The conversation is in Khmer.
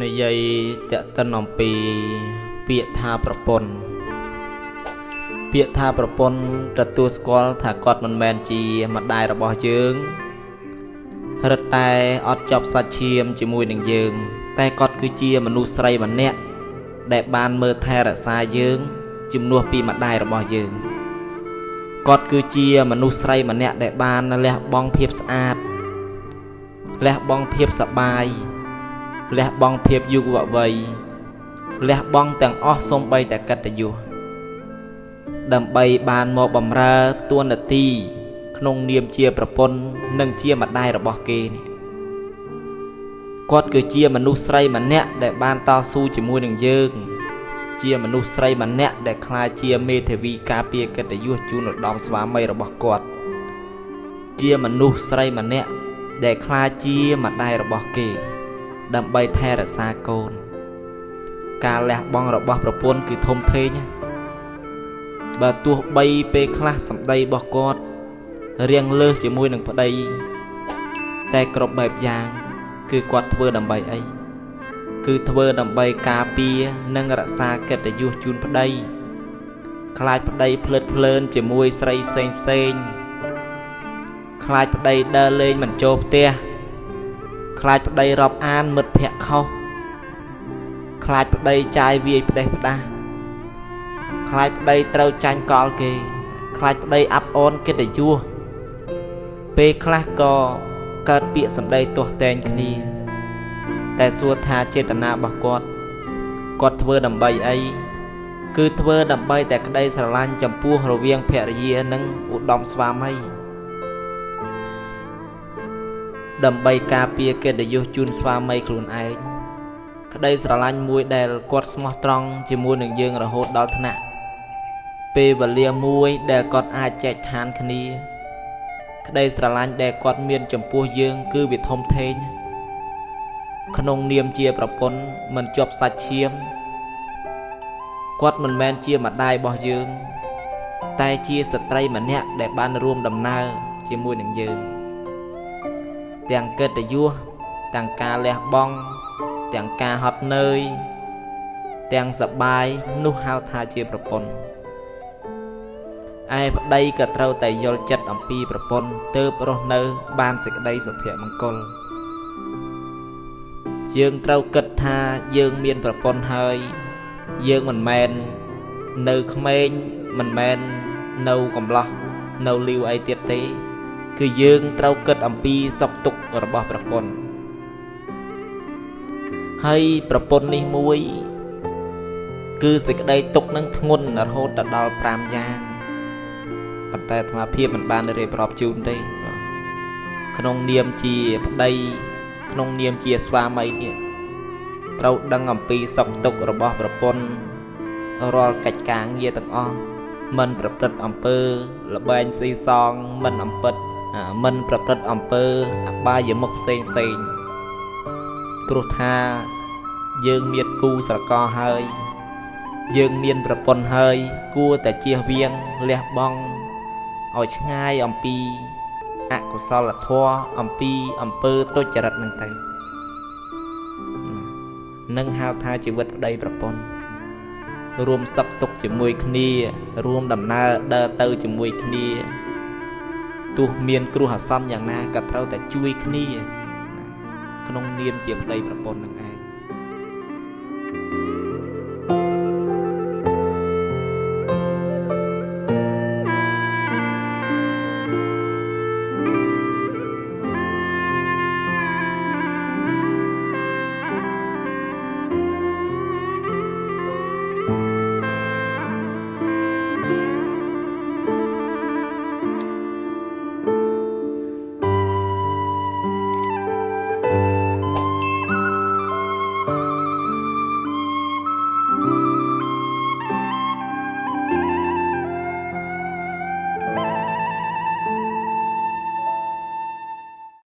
និយាយតតិនអំពីពាក្យថាប្រពន្ធពាក្យថាប្រពន្ធទទួលស្គាល់ថាគាត់មិនមែនជាម្ដាយរបស់យើងរឹតតែអត់ជាប់សាច់ឈាមជាមួយនឹងយើងតែគាត់គឺជាមនុស្សស្រីម្នាក់ដែលបានមើលថែរក្សាយើងជំនួសពីម្ដាយរបស់យើងគាត់គឺជាមនុស្សស្រីម្នាក់ដែលបានលះបង់ភាពស្អាតលះបង់ភាពសប្បាយលះបង់ភាពយុវវ័យលះបង់ទាំងអស់សូម្បីតែកិត្តិយសដើម្បីបានមកបម្រើតួនាទីក្នុងនាមជាប្រពន្ធនិងជាម្ដាយរបស់គេនេះគាត់គឺជាមនុស្សស្រីម្នាក់ដែលបានតស៊ូជាមួយនឹងយើងជាមនុស្សស្រីម្នាក់ដែលក្លាយជាមេធាវីការពារកិត្តិយសជូនឧត្តមស្វាមីរបស់គាត់ជាមនុស្សស្រីម្នាក់ដែលក្លាយជាម្ដាយរបស់គេដើម្បីថែរក្សាកូនការលះបង់របស់ប្រពន្ធគឺធំធេងបើទោះបីពេលខ្លះសម្ដីរបស់គាត់រៀងលើសជាមួយនឹងប្តីតែគ្រប់បែបយ៉ាងគឺគាត់ធ្វើដើម្បីអីគឺធ្វើដើម្បីការពារនិងរក្សាកិត្តិយសជូនប្តីខ្លាចប្តីភ្លើតភ្លើនជាមួយស្រីផ្សេងខ្លាចប្តីដើរលេងមិនចូលផ្ទះខ្លាចប្តីរាប់អានមិត្តភក្តិខុសខ្លាចប្តីចាយវាយផ្ដេសផ្ដាស់ខ្លាចប្តីត្រូវចាញ់កលគេខ្លាចប្តីអាប់អូនកិត្តិយសពេលខ្លះក៏កើតពាក្យសម្ដីទាស់តែងគ្នាតែសួរថាចេតនារបស់គាត់ធ្វើដើម្បីអីគឺធ្វើដើម្បីតែក្តីស្រឡាញ់ចំពោះរវាងភរិយានិងឧត្តមស្វាមីដើម្បីការពារកិត្តិយសជូនស្វាមីខ្លួនឯងក្តីស្រឡាញ់មួយដែលគាត់ស្មោះត្រង់ជាមួយនឹងយើងរហូតដល់ថ្នាក់ពេលវេលាមួយដែលគាត់អាចចែកឋានគ្នាក្តីស្រឡាញ់ដែលគាត់មានចំពោះយើងគឺវាធំធេងក្នុងនាមជាប្រពន្ធមិនជាប់សាច់ឈាមគាត់មិនមែនជាម្ដាយរបស់យើងតែជាស្ត្រីម្នាក់ដែលបានរួមដំណើរជាមួយនឹងយើងទាំងកិត្តិយសទាំងការលះបង់ទាំងការហត់នឿយទាំងសប្បាយនោះហៅថាជាប្រពន្ធឯប្តីក៏ត្រូវតែយល់ចិត្តអំពីប្រពន្ធទើបរស់នៅបានសេចក្តីសុភមង្គលយើងត្រូវគិតថាយើងមានប្រពន្ធហើយយើងមិនមែននៅក្មេងមិនមែននៅកំឡោះនៅលីវអីទៀតទេគឺយើងត្រូវគិតអំពីសុខទុក្ខរបស់ប្រពន្ធហើយប្រពន្ធនេះមួយគឺសេចក្តីទុក្ខនឹងធ្ងន់រហូតដល់5យ៉ាងប៉ុន្តែអាត្មាភាពមិនបានរៀបរាប់ជូនទេក្នុងនាមជាប្តីក្នុងនាមជាស្វាមីនេះត្រូវដឹងអំពីសុខទុក្ខរបស់ប្រពន្ធរាល់កិច្ចការងារទាំងអស់មិនប្រព្រឹត្តអំពើល្បែងស៊ីសងមិនប្រព្រឹត្តអំពើអបាយមុខផ្សេងព្រោះថាយើងមានគូស្រករហើយយើងមានប្រពន្ធហើយគួរតែជៀសវាងលះបង់ឲ្យឆ្ងាយអំពីអកុសលធម៌អំពីអំពើទុច្ចរិតនឹងទៅនឹងហៅថាជីវិតប្តីប្រពន្ធរួមសុខទុក្ខជាមួយគ្នារួមដំណើរដើរទៅជាមួយគ្នាទោះមានគ្រោះអាសន្នយ៉ាងណាក៏ត្រូវតែជួយគ្នាក្នុងនាមជាប្តីប្រពន្ធនឹងឯង